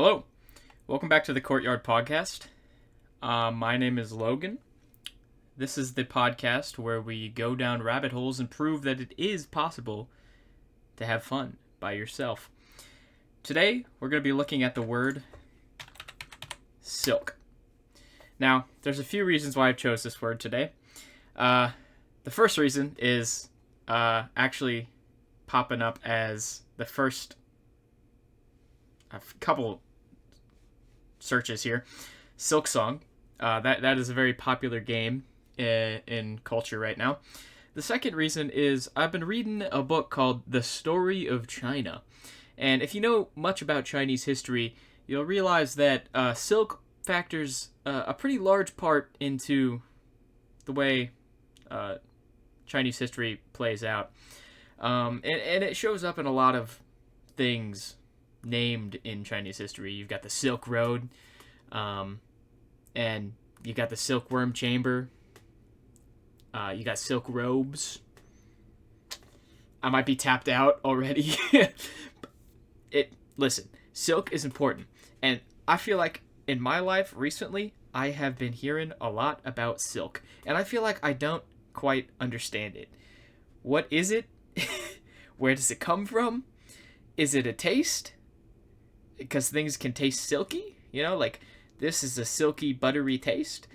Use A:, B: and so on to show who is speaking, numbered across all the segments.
A: Hello, welcome back to the Courtyard podcast. My name is Logan. This is the podcast where we go down rabbit holes and prove that it is possible to have fun by yourself. Today, we're going to be looking at the word silk. Now, there's a few reasons why I chose this word today. The first reason is actually popping up as the first a couple searches here. Silk Song. That is a very popular game in culture right now. The second reason is I've been reading a book called The Story of China. And if you know much about Chinese history, you'll realize that silk factors a pretty large part into the way Chinese history plays out. And it shows up in a lot of things named in Chinese history. You've got the Silk Road, and you got the Silkworm Chamber. You got silk robes. I might be tapped out already. Listen, silk is important, and I feel like in my life recently, I have been hearing a lot about silk, and I feel like I don't quite understand it. What is it? Where does it come from? Is it a taste? Because things can taste silky, like this is a silky, buttery taste.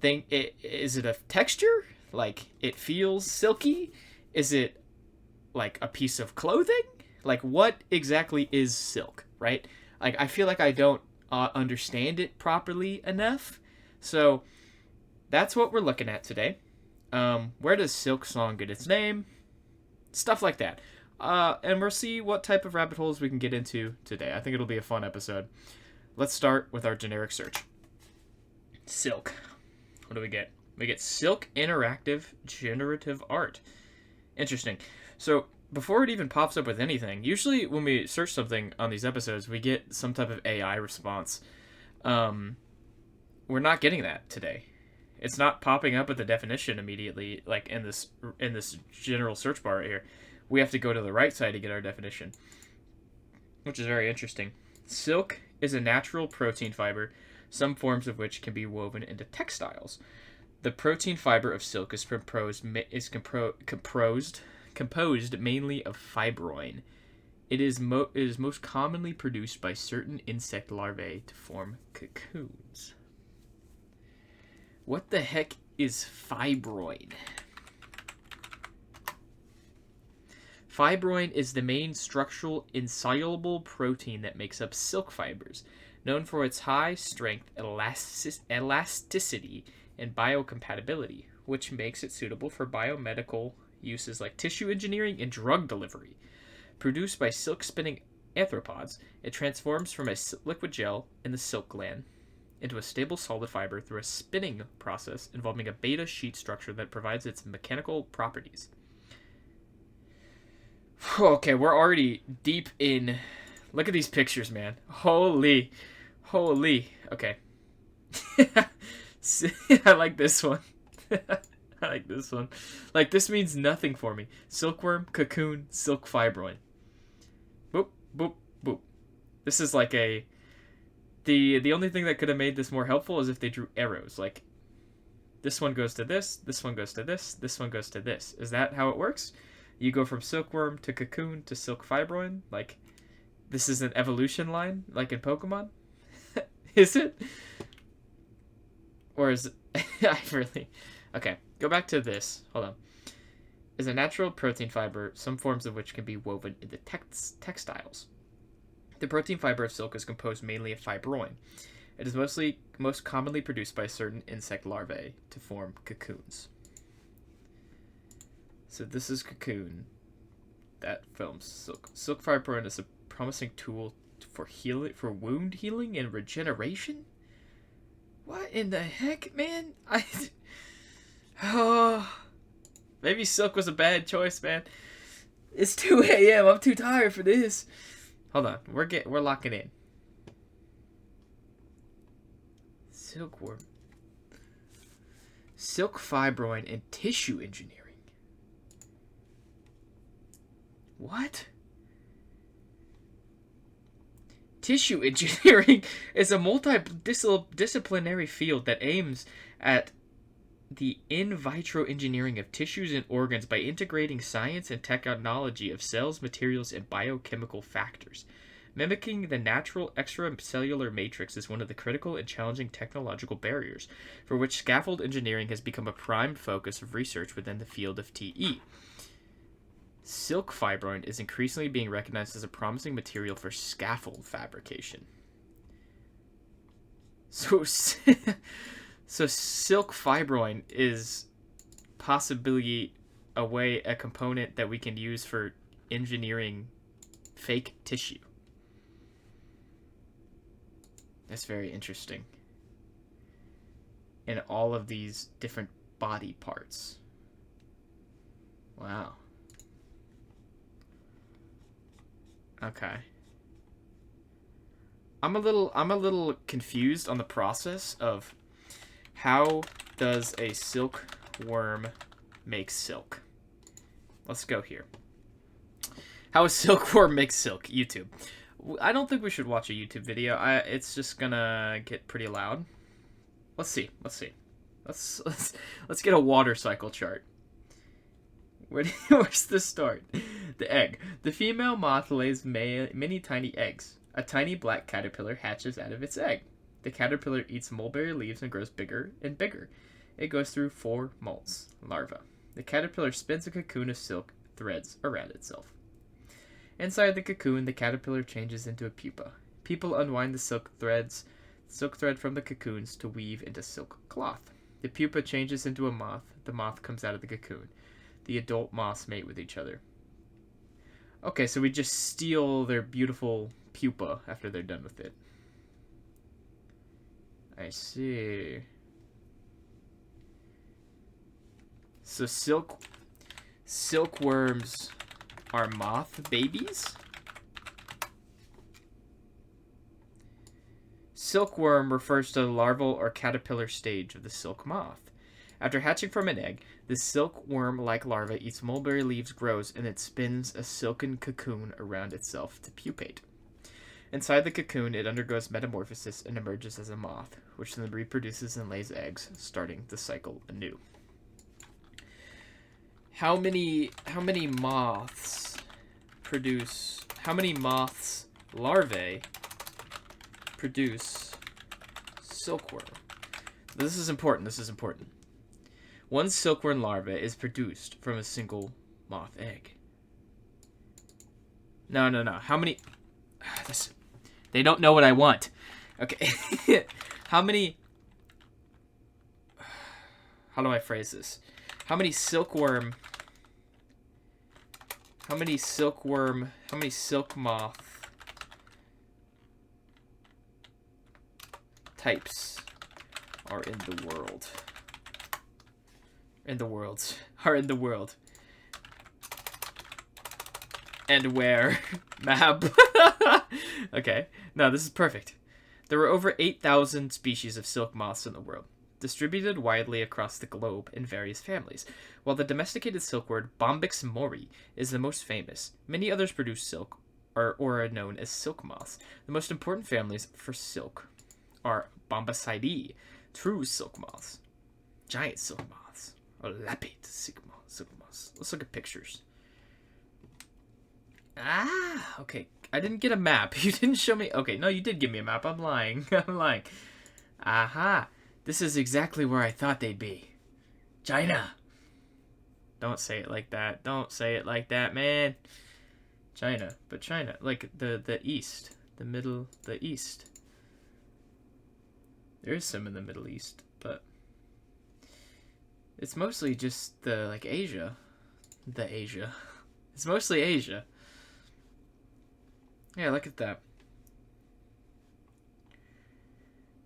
A: Is it a texture? Like it feels silky? Is it like a piece of clothing? Like what exactly is silk, right? Like I feel like I don't understand it properly enough. So that's what we're looking at today. Where does Silk Song get its name? Stuff like that. And we'll see what type of rabbit holes we can get into today. I think it'll be a fun episode. Let's start with our generic search. Silk. What do we get? We get Silk Interactive Generative Art. Interesting. So, before it even pops up with anything, usually when we search something on these episodes, we get some type of AI response. We're not getting that today. It's not popping up with the definition immediately, like in this general search bar right here. We have to go to the right side to get our definition, which is very interesting. Silk is a natural protein fiber, some forms of which can be woven into textiles. The protein fiber of silk is composed mainly of fibroin. It is most commonly produced by certain insect larvae to form cocoons. What the heck is fibroin? Fibroin is the main structural insoluble protein that makes up silk fibers, known for its high strength, elasticity, and biocompatibility, which makes it suitable for biomedical uses like tissue engineering and drug delivery. Produced by silk spinning arthropods, it transforms from a liquid gel in the silk gland into a stable solid fiber through a spinning process involving a beta sheet structure that provides its mechanical properties. Okay, we're already deep in. Look at these pictures, man. Holy. Okay. I like this one. I like this one. Like, this means nothing for me. Silkworm, cocoon, silk fibroin. Boop, boop, boop. This is like a... The only thing that could have made this more helpful is if they drew arrows. Like, this one goes to this one goes to this one goes to this. Is that how it works? You go from silkworm to cocoon to silk fibroin. Like, this is an evolution line, like in Pokemon? Is it? Or is it... I really... Okay, go back to this. Hold on. Is a natural protein fiber, some forms of which can be woven into textiles. The protein fiber of silk is composed mainly of fibroin. It is most commonly produced by certain insect larvae to form cocoons. So this is cocoon. That films silk. Silk fibroin is a promising tool for wound healing and regeneration. What in the heck, man? Maybe silk was a bad choice, man. It's 2 a.m. I'm too tired for this. Hold on, we're locking in. Silkworm. Silk fibroin and tissue engineering. What? Tissue engineering is a multidisciplinary field that aims at the in vitro engineering of tissues and organs by integrating science and technology of cells, materials, and biochemical factors. Mimicking the natural extracellular matrix is one of the critical and challenging technological barriers, for which scaffold engineering has become a prime focus of research within the field of TE. Silk fibrin is increasingly being recognized as a promising material for scaffold fabrication. So silk fibrin is possibly a component that we can use for engineering fake tissue. That's very interesting. In all of these different body parts. Wow. Okay. I'm a little confused on the process of how does a silkworm make silk? Let's go here. How a silkworm makes silk? YouTube. I don't think we should watch a YouTube video. It's just gonna get pretty loud. Let's see. Let's get a water cycle chart. Where's the start? The egg. The female moth lays many tiny eggs. A tiny black caterpillar hatches out of its egg. The caterpillar eats mulberry leaves and grows bigger and bigger. It goes through 4 molts. Larva. The caterpillar spins a cocoon of silk threads around itself. Inside the cocoon, the caterpillar changes into a pupa. People unwind the silk thread from the cocoons to weave into silk cloth. The pupa changes into a moth. The moth comes out of the cocoon. The adult moths mate with each other. Okay, so we just steal their beautiful pupa after they're done with it. I see. So silkworms are moth babies? Silkworm refers to the larval or caterpillar stage of the silk moth. After hatching from an egg, the silkworm-like larva eats mulberry leaves, grows, and it spins a silken cocoon around itself to pupate. Inside the cocoon, it undergoes metamorphosis and emerges as a moth, which then reproduces and lays eggs, starting the cycle anew. How many moths larvae produce silkworm? This is important. One silkworm larva is produced from a single moth egg. No. How many... They don't know what I want. Okay. How many... How do I phrase this? How many silk moth types are in the world? Are in the world. And where? Map. Okay. No, this is perfect. There are over 8,000 species of silk moths in the world, distributed widely across the globe in various families. While the domesticated silkworm Bombyx mori is the most famous, many others produce silk or are known as silk moths. The most important families for silk are Bombycidae, true silk moths, giant silk moths, or lapid silk moths. Let's look at pictures. Okay. I didn't get a map. You didn't show me. Okay, no, you did give me a map. I'm lying. Aha. This is exactly where I thought they'd be. China. Don't say it like that. Don't say it like that, man. China. But China. Like the east. The east. There is some in the Middle East, but it's mostly just Asia. It's mostly Asia. Yeah, look at that.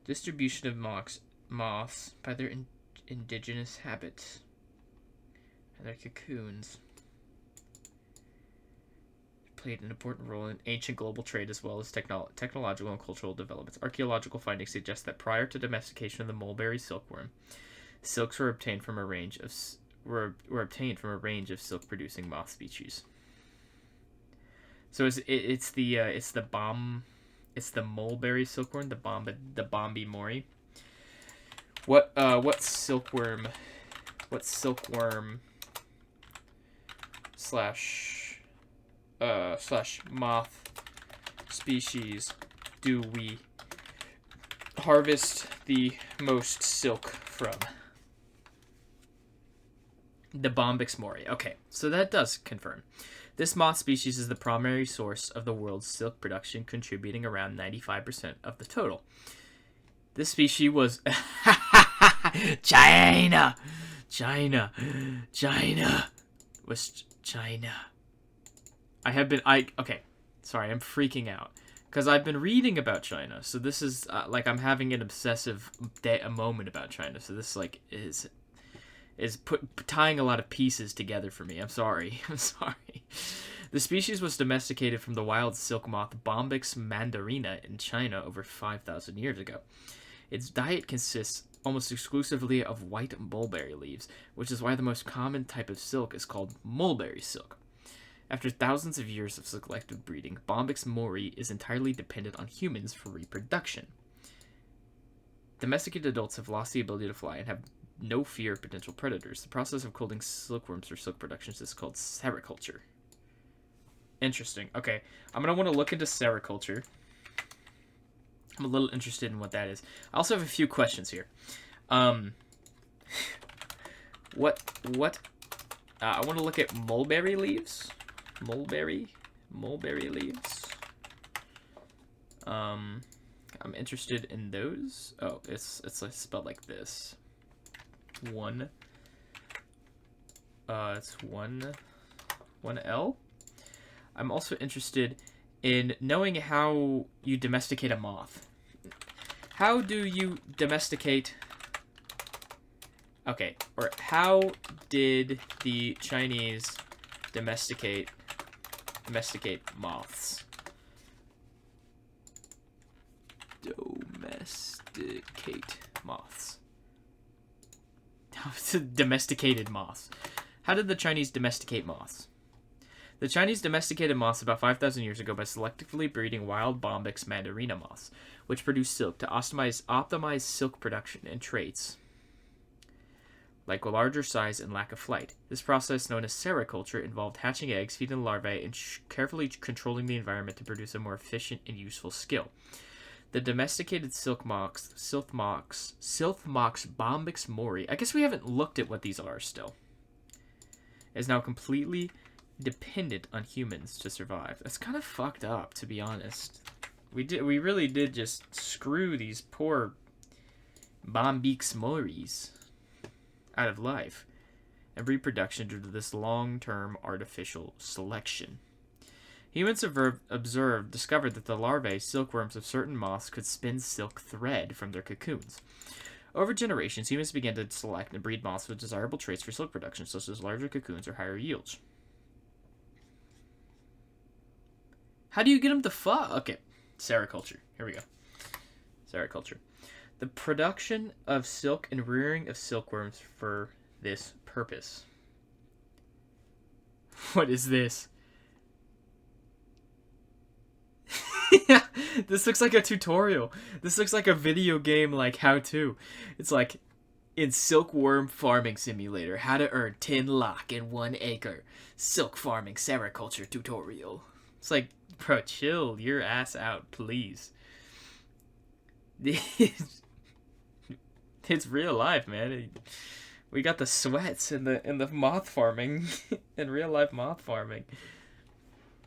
A: Distribution of moths by their indigenous habits and their cocoons played an important role in ancient global trade as well as technological and cultural developments. Archaeological findings suggest that prior to domestication of the mulberry silkworm, silks were obtained from a range of silk-producing moth species. So it's the It's the mulberry silkworm, the Bombi mori. What silkworm slash moth species do we harvest the most silk from? The Bombyx mori. Okay, so that does confirm. This moth species is the primary source of the world's silk production, contributing around 95% of the total. This species was China was China. Okay, sorry, I'm freaking out because I've been reading about China. So this is like I'm having an obsessive a moment about China. So this like is tying a lot of pieces together for me. I'm sorry. I'm sorry. The species was domesticated from the wild silk moth Bombyx mandarina in China over 5,000 years ago. Its diet consists almost exclusively of white mulberry leaves, which is why the most common type of silk is called mulberry silk. After thousands of years of selective breeding, Bombyx mori is entirely dependent on humans for reproduction. Domesticated adults have lost the ability to fly and have no fear of potential predators. The process of culling silkworms for silk productions is called sericulture. Interesting. Okay, I'm going to want to look into sericulture. I'm a little interested in what that is. I also have a few questions here. I want to look at mulberry leaves. Mulberry leaves. I'm interested in those. Oh, it's like spelled like this. It's one L. I'm also interested in knowing how you domesticate a moth. How do you domesticate... Okay, or how did the Chinese domesticate moths? Domesticate moths. Domesticated moths. How did the Chinese domesticate moths? The Chinese domesticated moths about 5,000 years ago by selectively breeding wild Bombyx mandarina moths, which produce silk to optimize silk production and traits like a larger size and lack of flight. This process, known as sericulture, involved hatching eggs, feeding larvae, and carefully controlling the environment to produce a more efficient and useful skill. The domesticated silk mox Bombyx mori, I guess we haven't looked at what these are still, is now completely dependent on humans to survive. That's kind of fucked up, to be honest. We really did just screw these poor Bombyx moris out of life and reproduction due to this long-term artificial selection. Humans discovered that the larvae, silkworms of certain moths, could spin silk thread from their cocoons. Over generations, humans began to select and breed moths with desirable traits for silk production, such as larger cocoons or higher yields. How do you get them to fuck? Okay, sericulture. Here we go. Sericulture. The production of silk and rearing of silkworms for this purpose. What is this? This looks like a tutorial. This looks like a video game, like how-to. It's like, in Silkworm Farming Simulator, how to earn 10 lakh in 1 acre. Silk farming sericulture tutorial. It's like, bro, chill your ass out, please. It's real life, man. We got the sweats in the moth farming, in real life moth farming.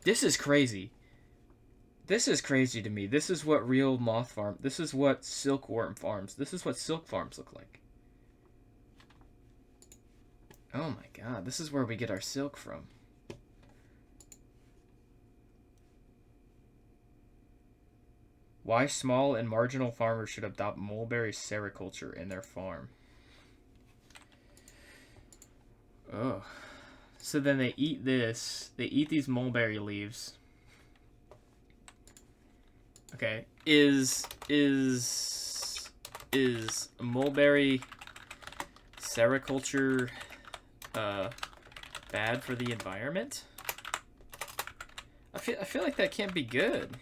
A: This is crazy. This is crazy to me. This is what real moth farm. This is what silkworm farms. This is what silk farms look like. Oh my god, this is where we get our silk from. Why small and marginal farmers should adopt mulberry sericulture in their farm. Oh. So then they eat this. They eat these mulberry leaves. Okay. Is mulberry sericulture bad for the environment? I feel like that can't be good.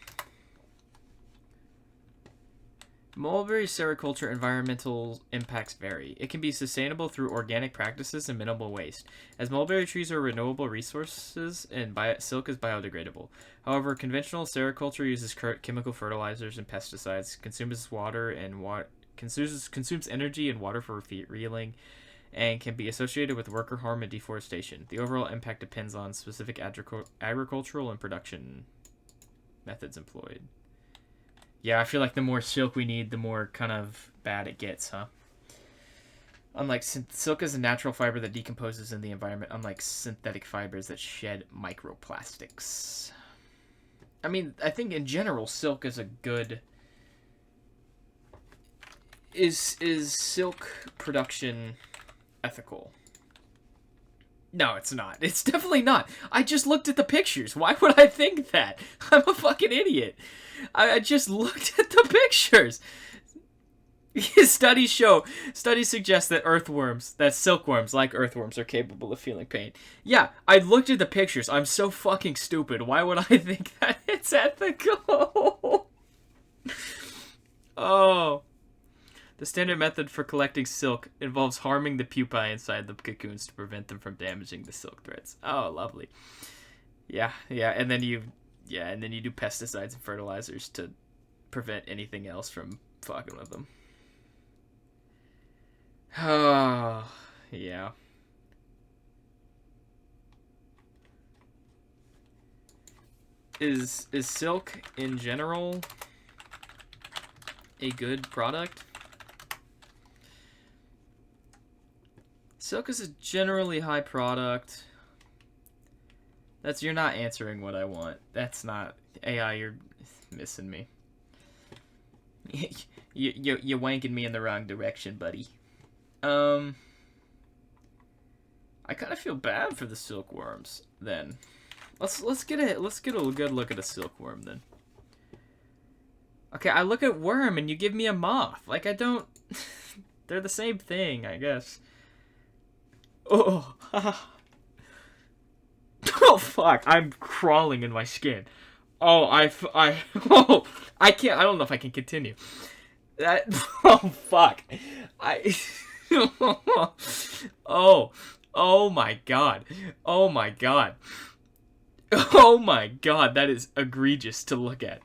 A: Mulberry sericulture environmental impacts vary. It can be sustainable through organic practices and minimal waste, as mulberry trees are renewable resources and silk is biodegradable. However, conventional sericulture uses chemical fertilizers and pesticides, consumes water and consumes energy and water for reeling, and can be associated with worker harm and deforestation. The overall impact depends on specific agricultural and production methods employed. Yeah, I feel like the more silk we need, the more kind of bad it gets, huh? Unlike silk is a natural fiber that decomposes in the environment, unlike synthetic fibers that shed microplastics. I mean, I think in general, silk is a good... Is silk production ethical? No, it's not. It's definitely not. I just looked at the pictures. Why would I think that? I'm a fucking idiot. I just looked at the pictures. Studies suggest that silkworms, like earthworms, are capable of feeling pain. Yeah, I looked at the pictures. I'm so fucking stupid. Why would I think that it's ethical? Oh. The standard method for collecting silk involves harming the pupae inside the cocoons to prevent them from damaging the silk threads. Oh, lovely. Yeah, and then you do pesticides and fertilizers to prevent anything else from fucking with them. Oh, yeah. Is silk in general a good product? Silk is a generally high product. You're not answering what I want. That's not AI. You're missing me. You're wanking me in the wrong direction, buddy. I kind of feel bad for the silkworms. Then, let's get a good look at a silkworm then. Okay, I look at worm and you give me a moth. Like I don't. They're the same thing, I guess. Oh, oh fuck! I'm crawling in my skin. Oh, oh, I can't. I don't know if I can continue. That. Oh fuck! Oh my god! Oh my god! Oh my god! That is egregious to look at.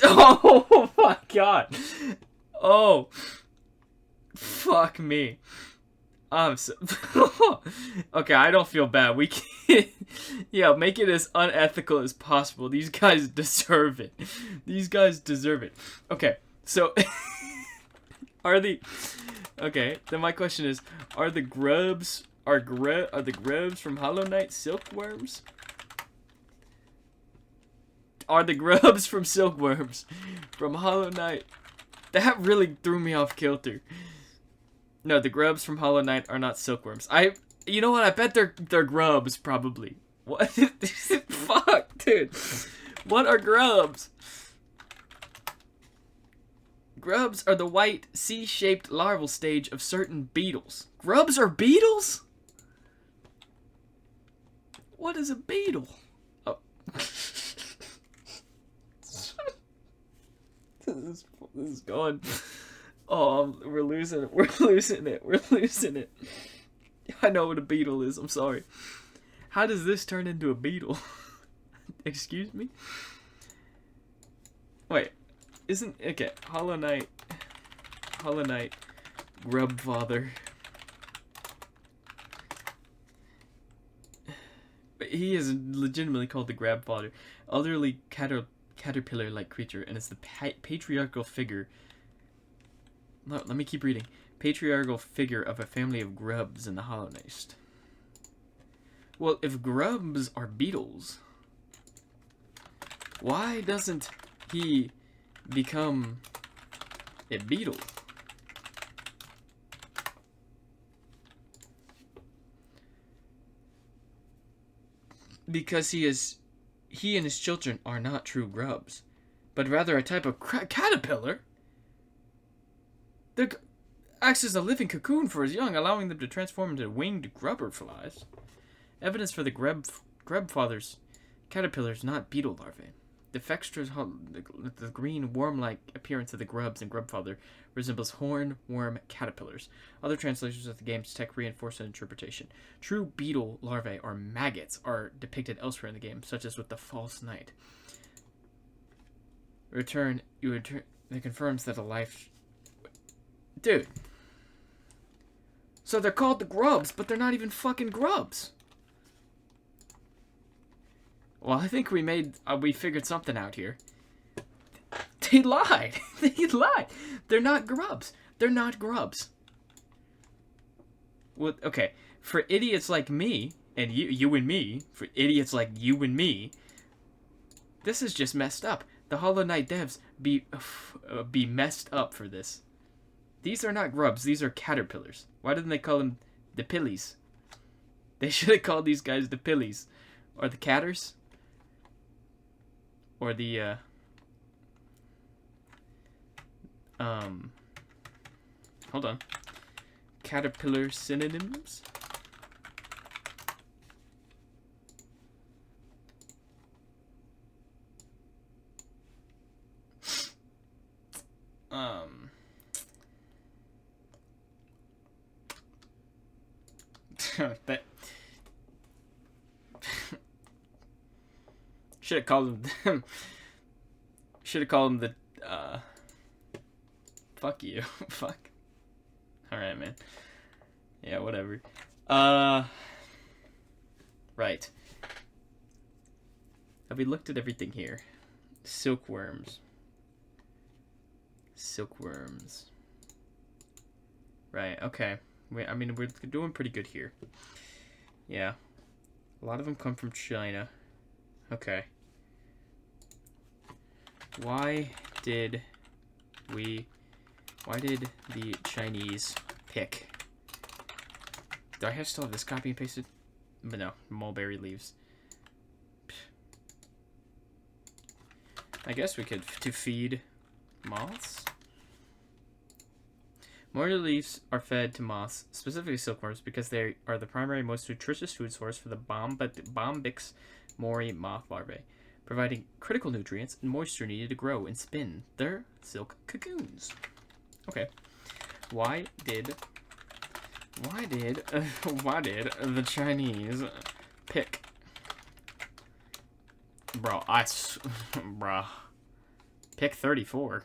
A: Oh my god! Oh, fuck me. I'm so okay, I don't feel bad. We can yeah, make it as unethical as possible. These guys deserve it. These guys deserve it. Okay, so okay, then my question is, are the grubs from Hollow Knight silkworms? Are the grubs from silkworms from Hollow Knight? That really threw me off kilter. No, the grubs from Hollow Knight are not silkworms. You know what? I bet they're grubs, probably. What? Fuck, dude. What are grubs? Grubs are the white, C-shaped larval stage of certain beetles. Grubs are beetles? What is a beetle? Oh. This is going... Oh, we're losing it. We're losing it. We're losing it. I know what a beetle is. I'm sorry. How does this turn into a beetle? Excuse me? Wait. Okay. Hollow Knight. Grub Father. He is legitimately called the Grab Father. Elderly caterpillar-like creature, and is the patriarchal figure... No, let me keep reading. Patriarchal figure of a family of grubs in the Hollow Knight. Well, if grubs are beetles, why doesn't he become a beetle? Because he and his children are not true grubs, but rather a type of caterpillar. They acts as a living cocoon for his young, allowing them to transform into winged grubber flies. Evidence for the grub father's caterpillars, not beetle larvae. The the green worm-like appearance of the grubs in Grubfather resembles hornworm caterpillars. Other translations of the game's tech reinforce an interpretation. True beetle larvae or maggots are depicted elsewhere in the game, such as with the false knight. Return. That confirms that a life... Dude. So they're called the grubs, but they're not even fucking grubs. Well, I think we figured something out here. They lied. They lied. They're not grubs. They're not grubs. Well, okay. For idiots like me, and you and me, for idiots like you and me, this is just messed up. The Hollow Knight devs be messed up for this. These are not grubs. These are caterpillars. Why didn't they call them the pillies? They should have called these guys the pillies. Or the catters. Or the, hold on. Caterpillar synonyms? That... Should have called him. Should have called him the. Fuck you. Fuck. All right, man. Yeah, whatever. Right. Have we looked at everything here? Silkworms. Silkworms. Right. Okay. I mean, we're doing pretty good here. Yeah. A lot of them come from China. Okay. Why did the Chinese pick? Do I still have this copy and pasted? But no, mulberry leaves. I guess we could to feed moths. Mulberry leaves are fed to moths, specifically silkworms, because they are the primary, most nutritious food source for the Bombyx mori moth larvae, providing critical nutrients and moisture needed to grow and spin their silk cocoons. Okay. Why did the Chinese pick? Bro, bruh. Pick 34.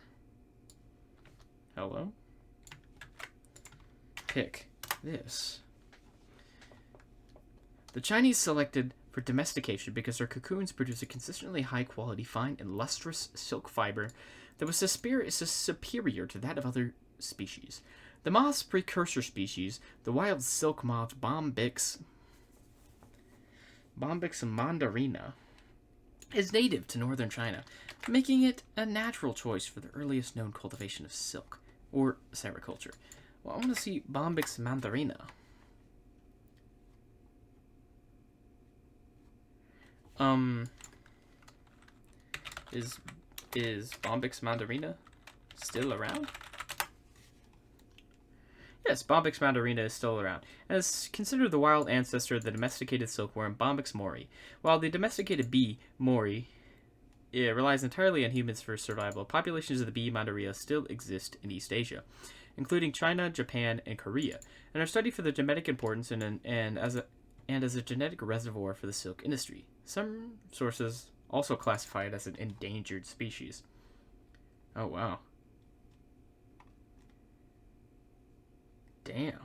A: Hello? Pick this. The Chinese selected for domestication because their cocoons produce a consistently high-quality, fine, and lustrous silk fiber that was superior to that of other species. The moth's precursor species, the wild silk moth Bombyx mandarina, is native to northern China, making it a natural choice for the earliest known cultivation of silk, or sericulture. Well, I want to see Bombyx mandarina. Is Bombyx mandarina still around? Yes, Bombyx mandarina is still around, and is considered the wild ancestor of the domesticated silkworm Bombyx mori. While the domesticated bee, mori, relies entirely on humans for survival, populations of the bee mandarina still exist in East Asia, including China, Japan, and Korea, and are studied for their genetic importance and as a genetic reservoir for the silk industry. Some sources also classify it as an endangered species. Oh, wow. Damn.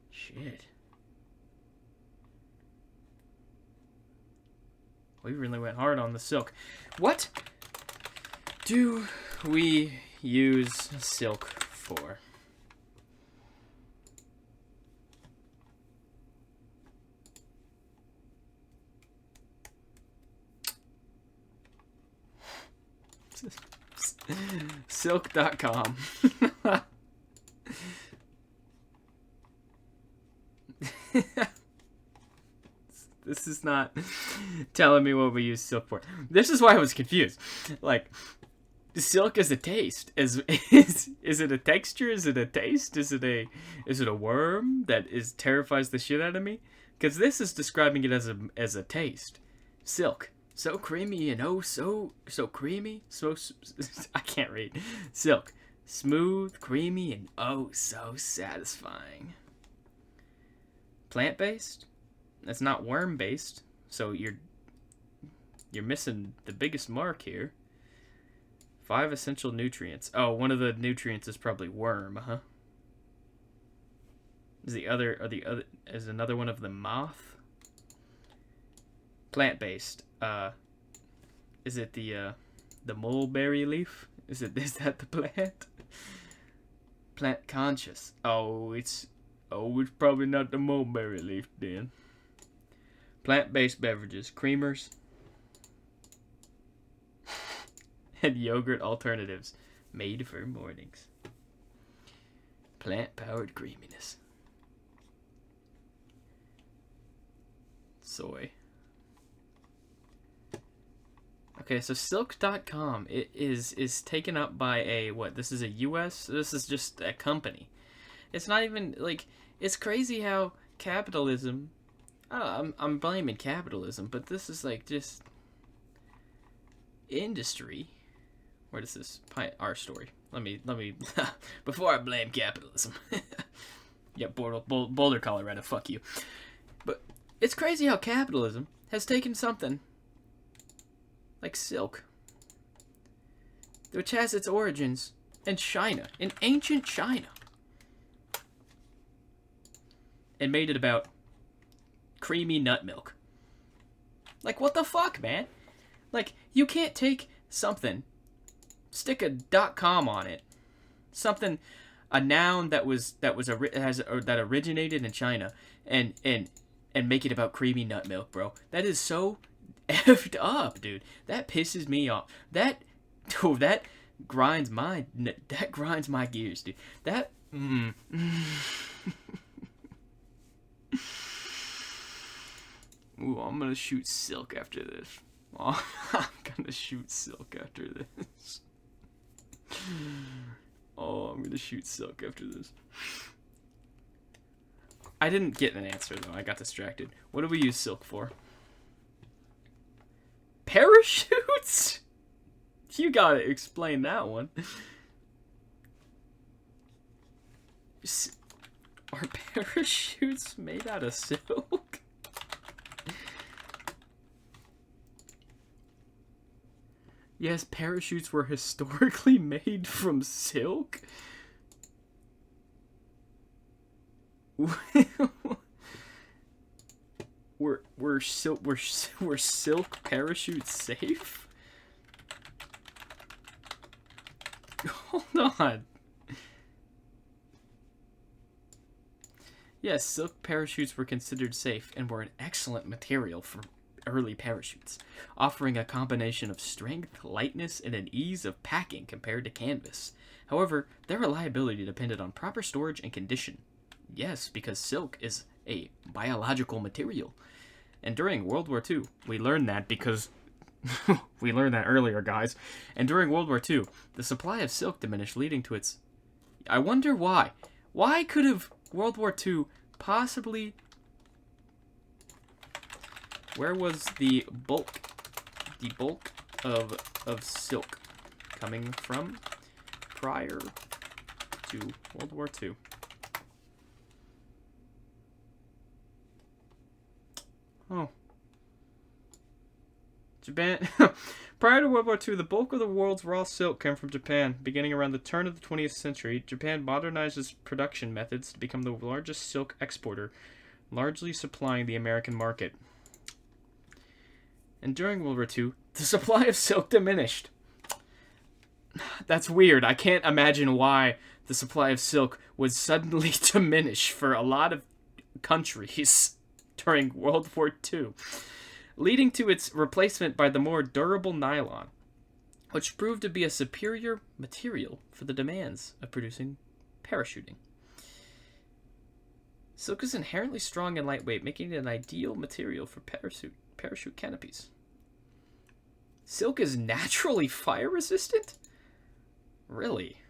A: Shit. We really went hard on the silk. What do we use silk for? Silk.com. This is not telling me what we use silk for. This is why I was confused. Like, silk is a taste. Is it a texture? Is it a taste? Is it a worm that terrifies the shit out of me? Because this is describing it as a taste. Silk. So creamy and oh so creamy. I can't read. Silk. Smooth, creamy, and oh so satisfying. Plant-based? That's not worm-based. So you're missing the biggest mark here. 5 essential nutrients. Oh, one of the nutrients is probably worm, huh? Is another one of the moth? Plant-based. Is it the mulberry leaf? Is that the plant? Plant conscious. It's probably not the mulberry leaf then. Plant-based beverages, creamers, and yogurt alternatives made for mornings. Plant-powered creaminess. Soy. Okay, so silk.com is taken up by this is a US? This is just a company. It's not even, like, it's crazy how capitalism, I'm blaming capitalism, but this is, like, just industry. Where does this, our story? Let me, before I blame capitalism. Yeah, Boulder, Colorado, fuck you. But it's crazy how capitalism has taken something like silk, which has its origins in China, in ancient China, and made it about creamy nut milk. Like, what the fuck, man? Like, you can't take something, stick a .com on it, something, a noun that originated in China, and make it about creamy nut milk, bro. That is so effed up, dude. That pisses me off. That grinds my gears, dude. Ooh, I'm gonna shoot silk after this. Oh, I'm gonna shoot silk after this. Oh, I'm gonna shoot silk after this. I didn't get an answer, though. I got distracted. What do we use silk for? Parachutes? You gotta explain that one. Are parachutes made out of silk? Yes, parachutes were historically made from silk. Were silk parachutes safe? Hold on. Yes, silk parachutes were considered safe and were an excellent material for early parachutes, offering a combination of strength, lightness, and an ease of packing compared to canvas. However, their reliability depended on proper storage and condition. Yes, because silk is a biological material. And during World War II, we learned that because we learned that earlier, guys. And during World War II, the supply of silk diminished, leading to its... I wonder why. Why could have World War II possibly... Where was the bulk of silk coming from prior to World War II? Oh. Japan. Prior to World War II, the bulk of the world's raw silk came from Japan. Beginning around the turn of the 20th century, Japan modernized its production methods to become the largest silk exporter, largely supplying the American market. And during World War II, the supply of silk diminished. That's weird. I can't imagine why the supply of silk would suddenly diminish for a lot of countries during World War II, leading to its replacement by the more durable nylon, which proved to be a superior material for the demands of producing parachuting. Silk is inherently strong and lightweight, making it an ideal material for parachute canopies. Silk is naturally fire resistant? Really?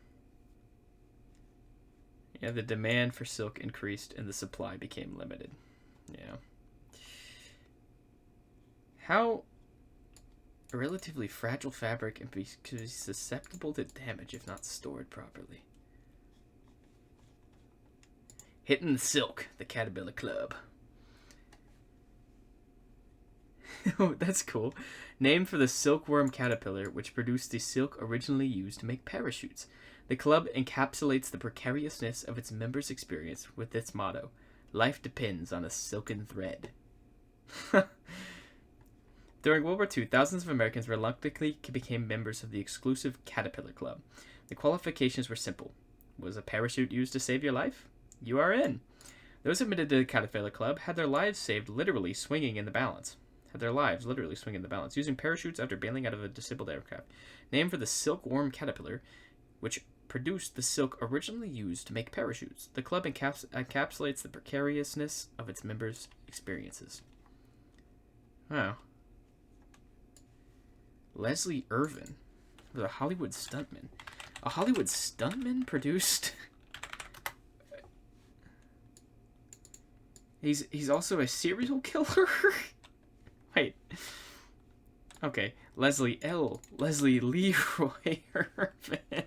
A: Yeah, the demand for silk increased and the supply became limited. Yeah. How A relatively fragile fabric and be susceptible to damage if not stored properly. Hitting the silk, the Caterpillar Club. Oh, that's cool. Named for the silkworm caterpillar, which produced the silk originally used to make parachutes. The club encapsulates the precariousness of its members' experience with its motto, "Life depends on a silken thread." During World War II, thousands of Americans reluctantly became members of the exclusive Caterpillar Club. The qualifications were simple. Was a parachute used to save your life? You are in. Those admitted to the Caterpillar Club had their lives saved literally swinging in the balance. Using parachutes after bailing out of a disabled aircraft. Named for the silkworm caterpillar, which produced the silk originally used to make parachutes. The club encapsulates the precariousness of its members' experiences. Wow. Leslie Irvin, the Hollywood stuntman. A Hollywood stuntman produced... He's also a serial killer? Wait. Okay. Leslie Leroy Irvin.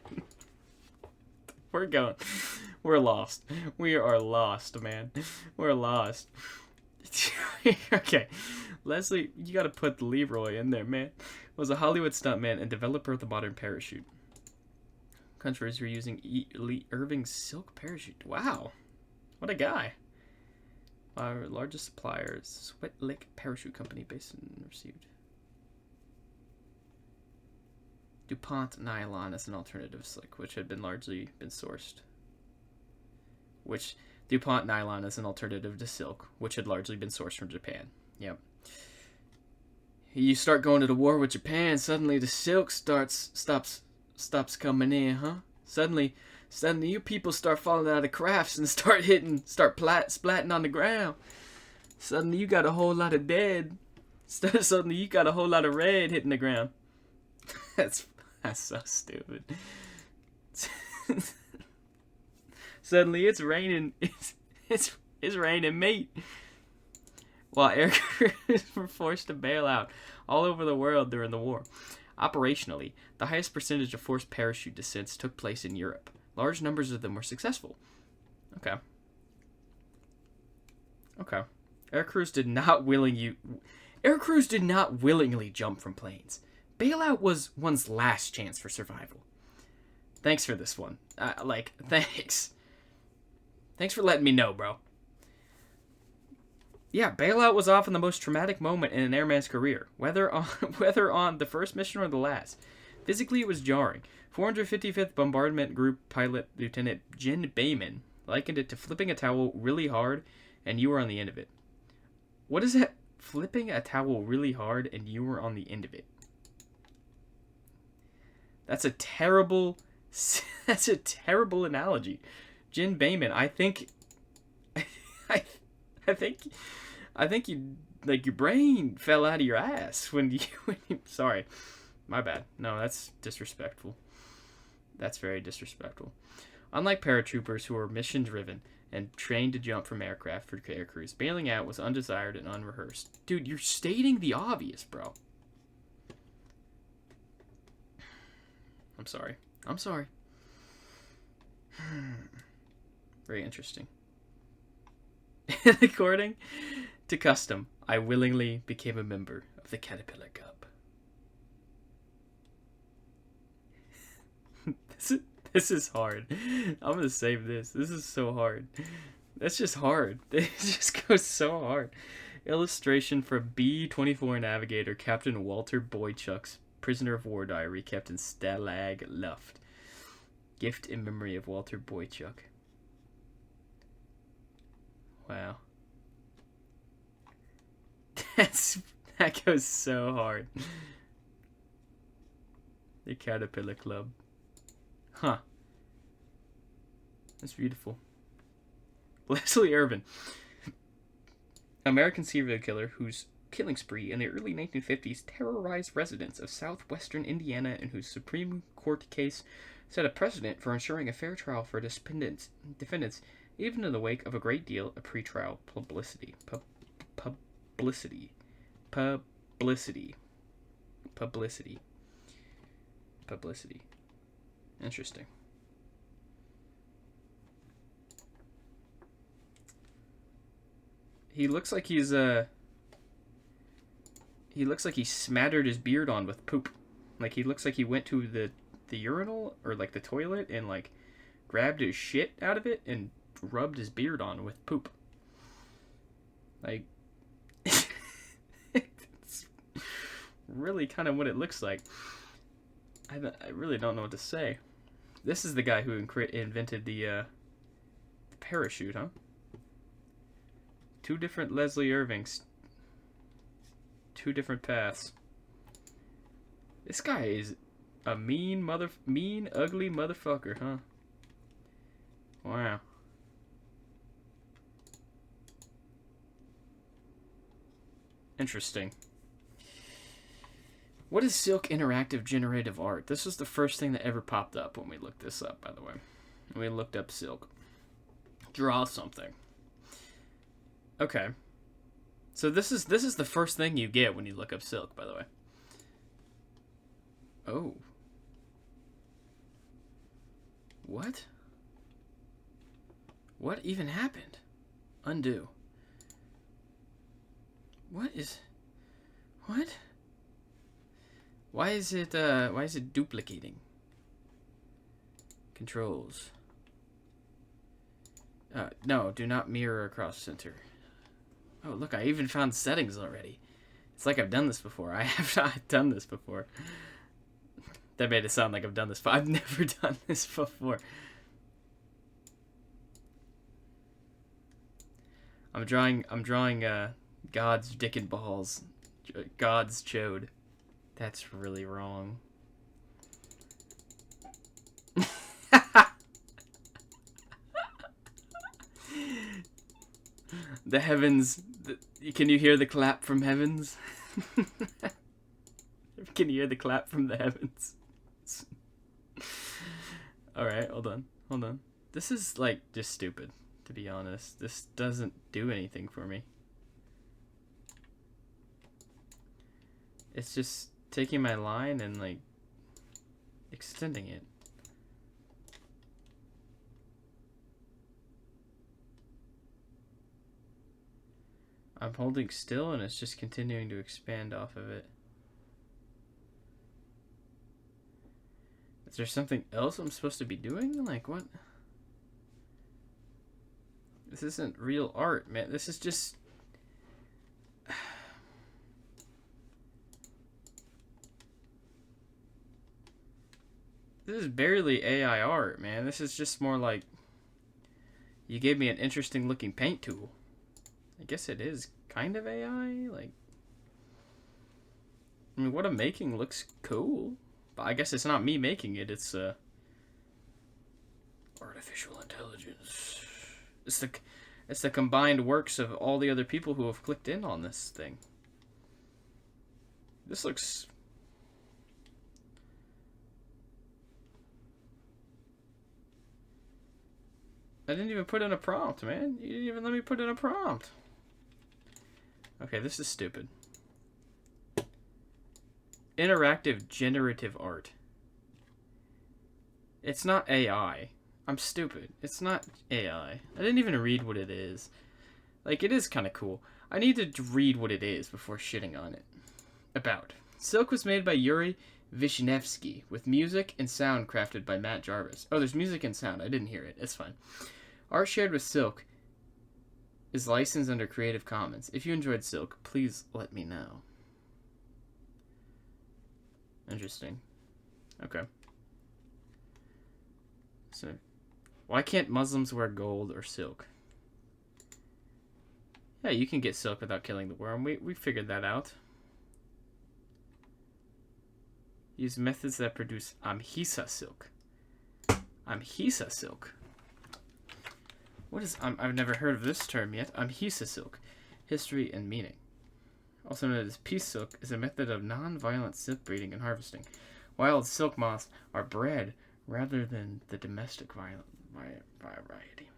A: We're lost. We are lost, man. We're lost. Okay. Leslie, you gotta put the Leroy in there, man. Was a Hollywood stuntman and developer of the modern parachute. Countries were using Lee Irving's silk parachute. Wow. What a guy. Our largest supplier is Sweat Lick Parachute Company based in received. DuPont nylon as an alternative slick, which had been largely been sourced. DuPont nylon as an alternative to silk, which had largely been sourced from Japan. Yep. You start going to the war with Japan, suddenly the silk stops coming in, huh? Suddenly you people start falling out of crafts and start splatting on the ground. Suddenly you got a whole lot of dead. Suddenly you got a whole lot of red hitting the ground. That's so stupid. Suddenly it's raining. It's raining meat. While air crews were forced to bail out all over the world during the war. Operationally, the highest percentage of forced parachute descents took place in Europe. Large numbers of them were successful. Okay. Air crews did not willingly jump from planes. Bailout was one's last chance for survival. Thanks for this one. Thanks. Thanks for letting me know, bro. Yeah, bailout was often the most traumatic moment in an airman's career, whether on the first mission or the last. Physically, it was jarring. 455th Bombardment Group pilot Lieutenant Jin Bayman likened it to flipping a towel really hard and you were on the end of it. What is that? Flipping a towel really hard and you were on the end of it. That's a terrible analogy. Jin Bayman, I think you, like, your brain fell out of your ass when you sorry. My bad. No, that's disrespectful. That's very disrespectful. Unlike paratroopers who were mission-driven and trained to jump from aircraft for air crews, bailing out was undesired and unrehearsed. Dude, you're stating the obvious, bro. I'm sorry. Very interesting. According to custom, I willingly became a member of the Caterpillar Club. This is hard. I'm gonna save this. This is so hard. That's just hard. It just goes so hard. Illustration for B-24 Navigator, Captain Walter Boychuk's prisoner of war diary, kept in Stalag Luft. Gift in memory of Walter Boychuk. Wow. That goes so hard. The Caterpillar Club. Huh. That's beautiful. Leslie Irvin. American serial killer whose killing spree in the early 1950s terrorized residents of southwestern Indiana and whose Supreme Court case set a precedent for ensuring a fair trial for defendants, even in the wake of a great deal of pretrial publicity. Publicity. Interesting. He looks like he looks like he smattered his beard on with poop. Like, he looks like he went to the urinal or like the toilet and like grabbed his shit out of it and rubbed his beard on with poop. Like, it's really kind of what it looks like. I really don't know what to say. This is the guy who invented the parachute, huh? 2 different Leslie Irvings. 2 different paths. This guy is a mean, ugly motherfucker, huh? Wow. Interesting. What is Silk Interactive Generative Art? This was the first thing that ever popped up when we looked this up, by the way. We looked up Silk. Draw something. Okay. So this is the first thing you get when you look up Silk, by the way. Oh. What? What even happened? Undo. What? Why is it duplicating? Controls. No, do not mirror across center. Oh, look, I even found settings already. It's like I've done this before. I have not done this before. That made it sound like I've done this, but I've never done this before. I'm drawing God's dick and balls. God's chode. That's really wrong. The heavens. Can you hear the clap from heavens? Can you hear the clap from the heavens? Alright, hold on. This is, like, just stupid, to be honest. This doesn't do anything for me. It's just taking my line and, like, extending it. I'm holding still and it's just continuing to expand off of it. Is there something else I'm supposed to be doing? Like, what? This isn't real art, man. This is just... This is barely AI art, man. This is just more like... You gave me an interesting looking paint tool. I guess it is kind of AI. Like... I mean, what I'm making looks cool. But I guess it's not me making it. It's, artificial intelligence. It's the combined works of all the other people who have clicked in on this thing. This looks... I didn't even put in a prompt, man. You didn't even let me put in a prompt. Okay, this is stupid. Interactive generative art. It's not AI. I'm stupid. It's not AI. I didn't even read what it is. Like, it is kind of cool. I need to read what it is before shitting on it. About. Silk was made by Yuri Vishnevsky, with music and sound crafted by Matt Jarvis. Oh, there's music and sound. I didn't hear it. It's fine. Art shared with Silk is licensed under Creative Commons. If you enjoyed Silk, please let me know. Interesting. Okay. So, why can't Muslims wear gold or silk? Yeah, you can get silk without killing the worm. We figured that out. Use methods that produce Amhisa silk. Amhisa silk? What is... I've never heard of this term yet. Amhisa silk. History and meaning. Also known as peace silk, is a method of non-violent silk breeding and harvesting. Wild silk moths are bred rather than the domestic variety.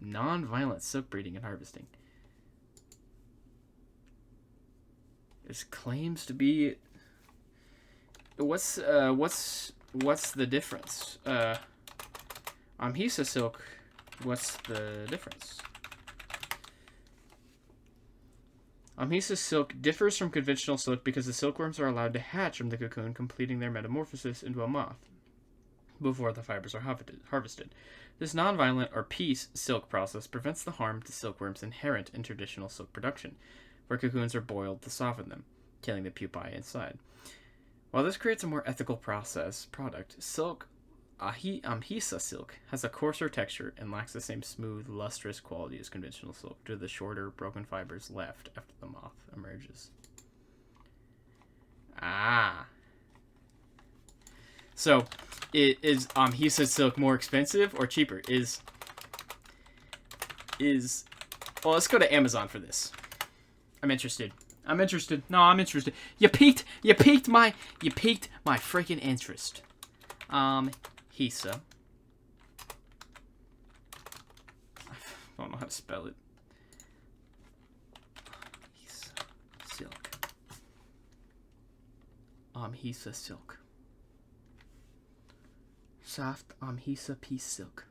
A: Non-violent silk breeding and harvesting. This claims to be what's the difference? Amhisa silk, what's the difference? Amhisa silk differs from conventional silk because the silkworms are allowed to hatch from the cocoon, completing their metamorphosis into a moth before the fibers are harvested. This non-violent or peace silk process prevents the harm to silkworms inherent in traditional silk production, where cocoons are boiled to soften them, killing the pupae inside. While this creates a more ethical product, silk Amhisa silk has a coarser texture and lacks the same smooth, lustrous quality as conventional silk due to the shorter, broken fibers left after the moth emerges. So, is Amhisa silk more expensive or cheaper? Well, let's go to Amazon for this. I'm interested. No, I'm interested. You piqued my freaking interest. Hisa. I don't know how to spell it. Hisa silk. Amhisa silk. Soft Amhisa piece silk.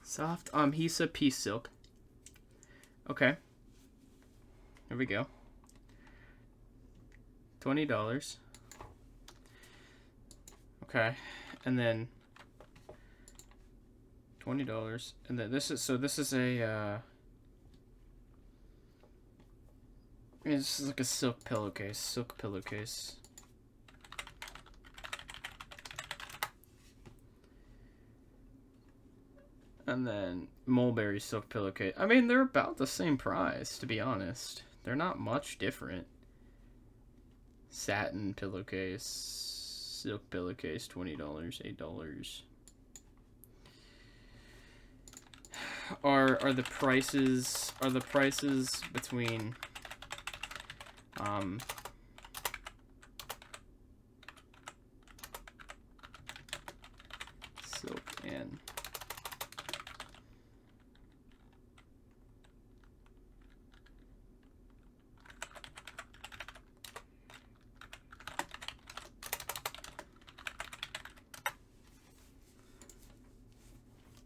A: Soft Amhisa piece silk. Okay. Here we go. $20. Okay. And then $20. And then this is a this is like a silk pillowcase. And then mulberry silk pillowcase. I mean, they're about the same price, to be honest. They're not much different. Satin pillowcase, silk pillowcase, $20, $8. Are the prices between silk and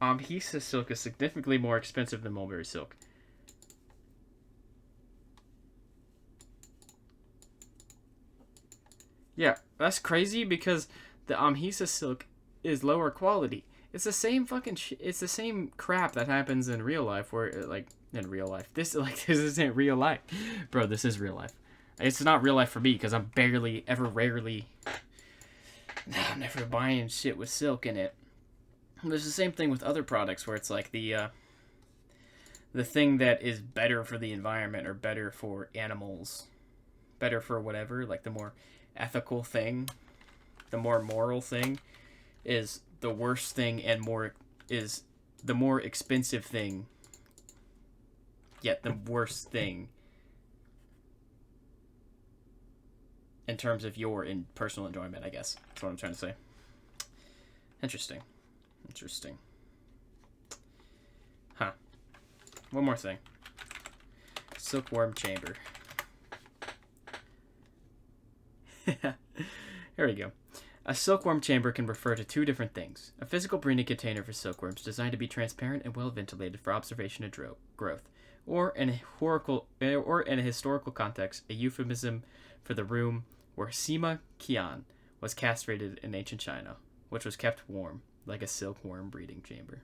A: Amhisa silk is significantly more expensive than mulberry silk. Yeah, that's crazy because the Amhisa silk is lower quality. It's the same fucking it's the same crap that happens in real life where like in real life. This isn't real life. Bro, this is real life. It's not real life for me because I'm never buying shit with silk in it. There's the same thing with other products where it's like the thing that is better for the environment or better for animals, better for whatever, like the more ethical thing, the more moral thing is the worst thing and is the more expensive thing, yet the worst thing in terms of your personal enjoyment, I guess. That's what I'm trying to say. Interesting. Huh. One more thing. Silkworm chamber. Here we go. A silkworm chamber can refer to two different things. A physical breeding container for silkworms designed to be transparent and well ventilated for observation and growth. Or in a historical context, a euphemism for the room where Sima Qian was castrated in ancient China, which was kept warm, like a silkworm breeding chamber.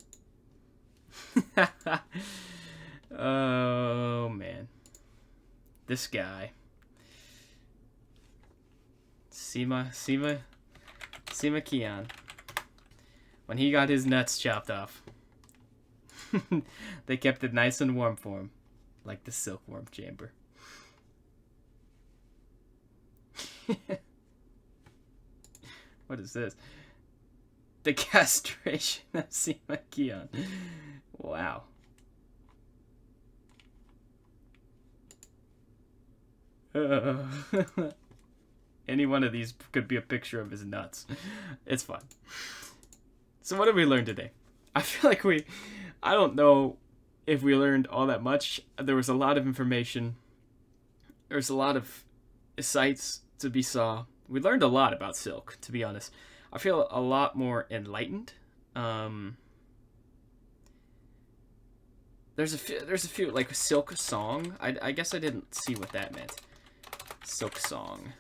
A: Oh, man. This guy. Sima Qian. When he got his nuts chopped off, they kept it nice and warm for him, like the silkworm chamber. What is this? The castration of Sima Qian. Wow. Any one of these could be a picture of his nuts. It's fun. So what did we learn today? I feel like I don't know if we learned all that much. There was a lot of information. There's a lot of sights to be saw. We learned a lot about silk, to be honest. I feel a lot more enlightened. Um, there's a few like silk song. I guess I didn't see what that meant. Silk song.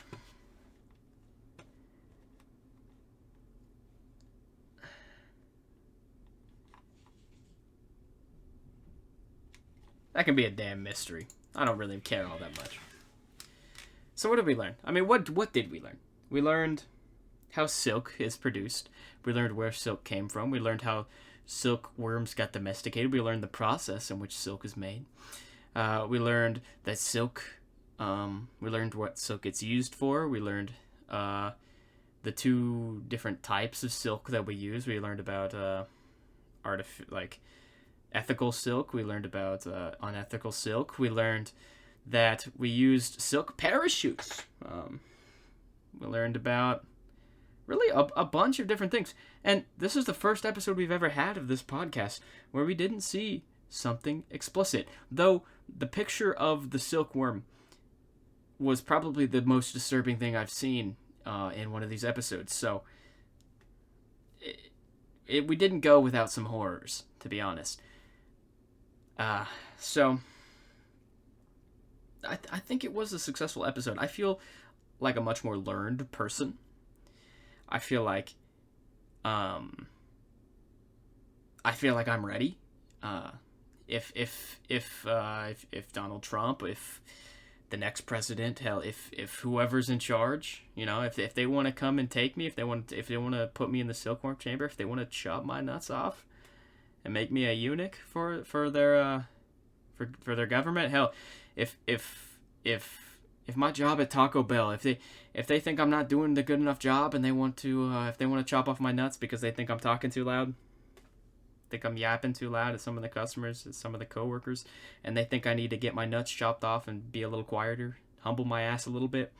A: That can be a damn mystery. I don't really care all that much. So what did we learn? I mean, what did we learn? We learned how silk is produced. We learned where silk came from. We learned how silkworms got domesticated. We learned the process in which silk is made. We learned that silk. We learned what silk gets used for. We learned the two different types of silk that we use. We learned about ethical silk. We learned about unethical silk. We learned that we used silk parachutes. We learned about really a bunch of different things. And this is the first episode we've ever had of this podcast where we didn't see something explicit. Though the picture of the silkworm was probably the most disturbing thing I've seen in one of these episodes. So we didn't go without some horrors, to be honest. So I think it was a successful episode. I feel like a much more learned person. I feel like I'm ready. If Donald Trump, if the next president, hell, if whoever's in charge, if they want to come and take me, if they want to put me in the silkworm chamber, if they want to chop my nuts off and make me a eunuch for their government, hell, if my job at Taco Bell, if they think I'm not doing the good enough job and they want to chop off my nuts because they think I'm talking too loud, think I'm yapping too loud at some of the customers, at some of the coworkers, and they think I need to get my nuts chopped off and be a little quieter, humble my ass a little bit,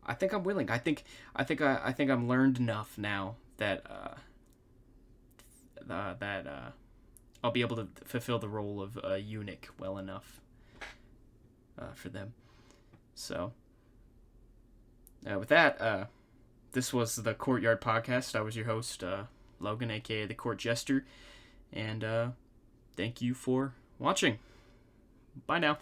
A: I think I'm willing. I think I'm learned enough now that I'll be able to fulfill the role of a eunuch well enough for them. So, with that, this was the Courtyard Podcast. I was your host, Logan, aka the Court Jester, and thank you for watching. Bye now.